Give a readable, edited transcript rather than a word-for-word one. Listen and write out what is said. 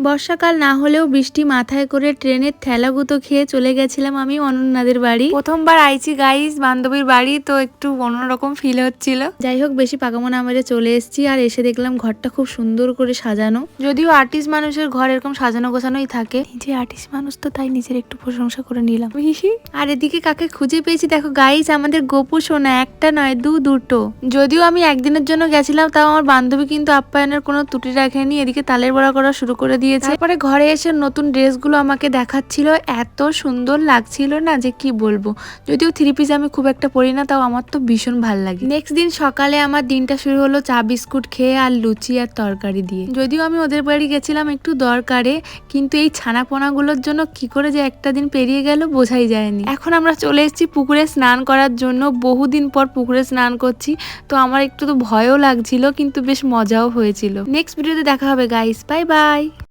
বর্ষাকাল না হলেও বৃষ্টি মাথায় করে ট্রেনের ঠেলাগুতো খেয়ে চলে গেছিলাম আমি অনন্যাদের বাড়ি। প্রথমবার আইছি গাইস বান্ধবীর বাড়ি, তো একটু অন্যরকম ফিল হচ্ছিল। যাই হোক, বেশি পাকামো না মেরে চলে এসেছি। আর এসে দেখলাম ঘরটা খুব সুন্দর করে সাজানো। যদিও আর্টিস্ট মানুষের ঘর এরকম সাজানো গোছানোই থাকে, নিজে আর্টিস্ট মানুষ তো তাই নিজের একটু প্রশংসা করে নিলাম। আর এদিকে কাকে খুঁজে পেয়েছি দেখো গাইস, আমাদের গোপু সোনা। একটা নয় দুটো। যদিও আমি একদিনের জন্য গেছিলাম, তাও আমার বান্ধবী কিন্তু আপ্যায়নের কোনো ত্রুটি রাখেনি। এদিকে তালের বড়া করা শুরু করে দিয়েছে। তারপরে ঘরে এসে নতুন ড্রেসগুলো আমাকে দেখাচ্ছিল, এত সুন্দর লাগছিল না যে কি বলবো। যদিও থ্রি পিস আমি খুব একটা পরি না, তাও আমার তো ভীষণ ভাল লাগে। নেক্সট দিন সকালে আমার দিনটা শুরু হলো চা বিস্কুট খেয়ে আর লুচি আর তরকারি দিয়ে। যদিও আমি ওদের বাড়ি গেছিলাম একটু দরকারে, কিন্তু এই ছানাপোনাগুলোর জন্য কি করে যে একটা দিন পেরিয়ে গেল বোঝাই যায়নি। এখন আমরা চলে এসেছি পুকুরে স্নান করার জন্য। বহুদিন পর পুকুরে স্নান করছি, তো আমার একটু তো ভয়ও লাগছিল, কিন্তু বেশ মজাও হয়েছিল। নেক্সট ভিডিওতে দেখা হবে গাইস, বাই বাই।